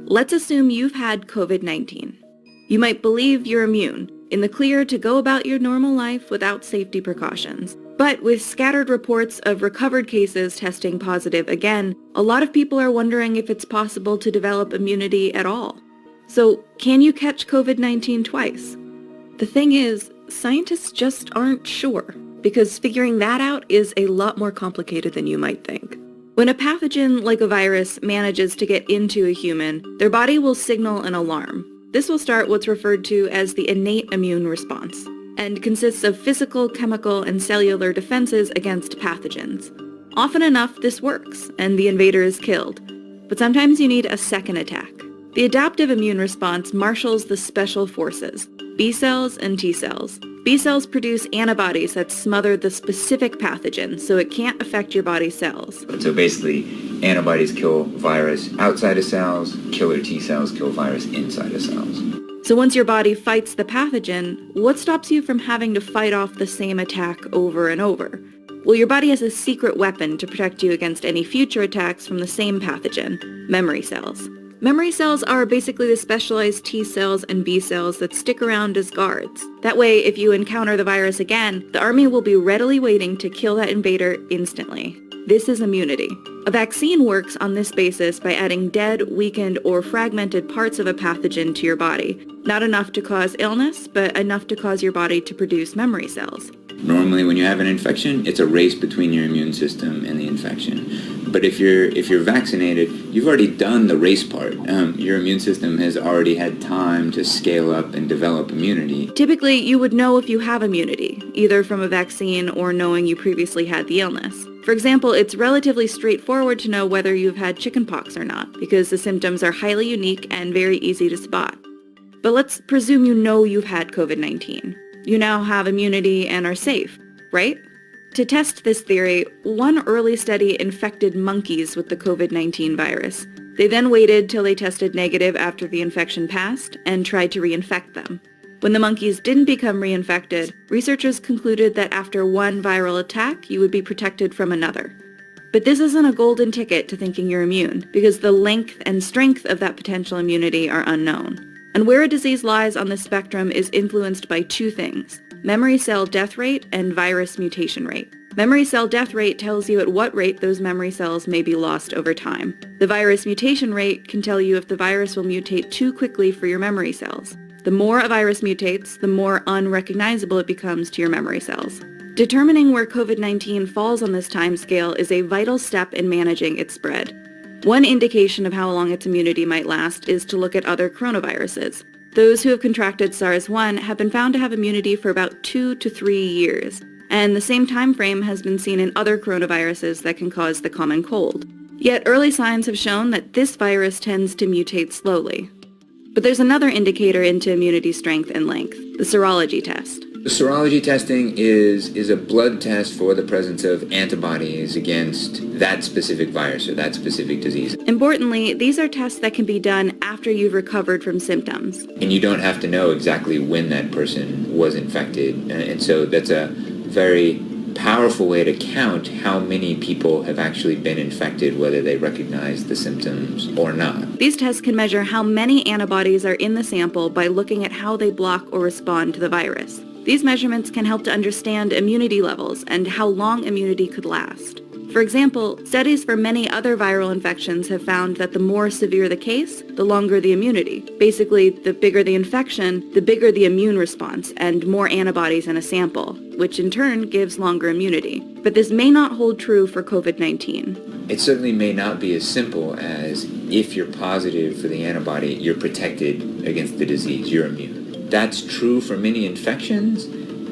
Let's assume you've had COVID-19. You might believe you're immune, in the clear to go about your normal life without safety precautions. But with scattered reports of recovered cases testing positive again, a lot of people are wondering if it's possible to develop immunity at all. So, can you catch COVID-19 twice? The thing is, scientists just aren't sure, because figuring that out is a lot more complicated than you might think. When a pathogen like a virus manages to get into a human, their body will signal an alarm. This will start what's referred to as the innate immune response, and consists of physical, chemical, and cellular defenses against pathogens. Often enough, this works, and the invader is killed. But sometimes you need a second attack. The adaptive immune response marshals the special forces, B cells and T cells. B cells produce antibodies that smother the specific pathogen so it can't affect your body's cells. So basically, antibodies kill virus outside of cells, killer T cells kill virus inside of cells. So once your body fights the pathogen, what stops you from having to fight off the same attack over and over? Well, your body has a secret weapon to protect you against any future attacks from the same pathogen, memory cells. Memory cells are basically the specialized T cells and B cells that stick around as guards. That way, if you encounter the virus again, the army will be readily waiting to kill that invader instantly. This is immunity. A vaccine works on this basis by adding dead, weakened, or fragmented parts of a pathogen to your body. Not enough to cause illness, but enough to cause your body to produce memory cells. Normally when you have an infection, it's a race between your immune system and the infection. But if you're vaccinated, you've already done the race part. Your immune system has already had time to scale up and develop immunity. Typically, you would know if you have immunity, either from a vaccine or knowing you previously had the illness. For example, it's relatively straightforward to know whether you've had chickenpox or not, because the symptoms are highly unique and very easy to spot. But let's presume you know you've had COVID-19. You now have immunity and are safe, right? To test this theory, one early study infected monkeys with the COVID-19 virus. They then waited till they tested negative after the infection passed and tried to reinfect them. When the monkeys didn't become reinfected, researchers concluded that after one viral attack, you would be protected from another. But this isn't a golden ticket to thinking you're immune, because the length and strength of that potential immunity are unknown. And where a disease lies on the spectrum is influenced by two things: memory cell death rate and virus mutation rate. Memory cell death rate tells you at what rate those memory cells may be lost over time. The virus mutation rate can tell you if the virus will mutate too quickly for your memory cells. The more a virus mutates, the more unrecognizable it becomes to your memory cells. Determining where COVID-19 falls on this timescale is a vital step in managing its spread. One indication of how long its immunity might last is to look at other coronaviruses. Those who have contracted SARS-1 have been found to have immunity for about 2 to 3 years, and the same time frame has been seen in other coronaviruses that can cause the common cold. Yet early signs have shown that this virus tends to mutate slowly. But there's another indicator into immunity strength and length, the serology test. The serology testing is a blood test for the presence of antibodies against that specific virus or that specific disease. Importantly, these are tests that can be done after you've recovered from symptoms. And you don't have to know exactly when that person was infected. And so that's a very powerful way to count how many people have actually been infected, whether they recognize the symptoms or not. These tests can measure how many antibodies are in the sample by looking at how they block or respond to the virus. These measurements can help to understand immunity levels and how long immunity could last. For example, studies for many other viral infections have found that the more severe the case, the longer the immunity. Basically, the bigger the infection, the bigger the immune response and more antibodies in a sample, which in turn gives longer immunity. But this may not hold true for COVID-19. It certainly may not be as simple as if you're positive for the antibody, you're protected against the disease, you're immune. That's true for many infections.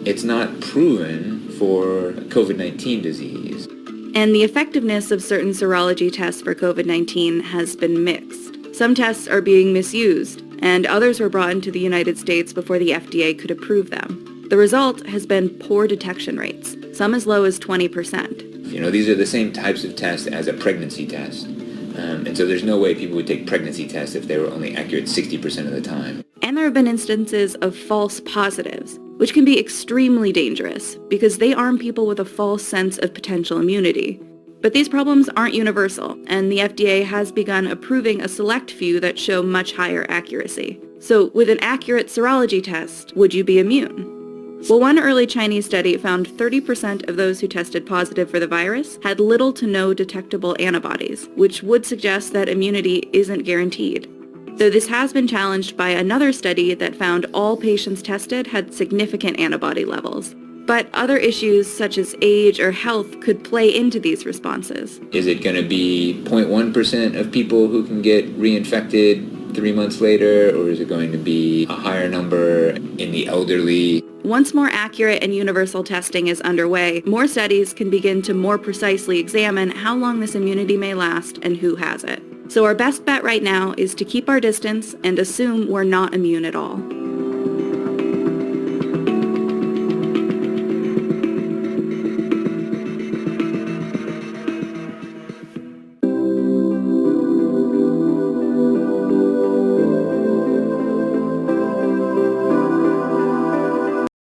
It's not proven for COVID-19 disease. And the effectiveness of certain serology tests for COVID-19 has been mixed. Some tests are being misused, and others were brought into the United States before the FDA could approve them. The result has been poor detection rates, some as low as 20%. These are the same types of tests as a pregnancy test. And so there's no way people would take pregnancy tests if they were only accurate 60% of the time. And there have been instances of false positives, which can be extremely dangerous because they arm people with a false sense of potential immunity. But these problems aren't universal, and the FDA has begun approving a select few that show much higher accuracy. So with an accurate serology test, would you be immune? Well, one early Chinese study found 30% of those who tested positive for the virus had little to no detectable antibodies, which would suggest that immunity isn't guaranteed. Though this has been challenged by another study that found all patients tested had significant antibody levels. But other issues such as age or health could play into these responses. Is it going to be 0.1% of people who can get reinfected 3 months later, or is it going to be a higher number in the elderly? Once more accurate and universal testing is underway, more studies can begin to more precisely examine how long this immunity may last and who has it. So our best bet right now is to keep our distance and assume we're not immune at all.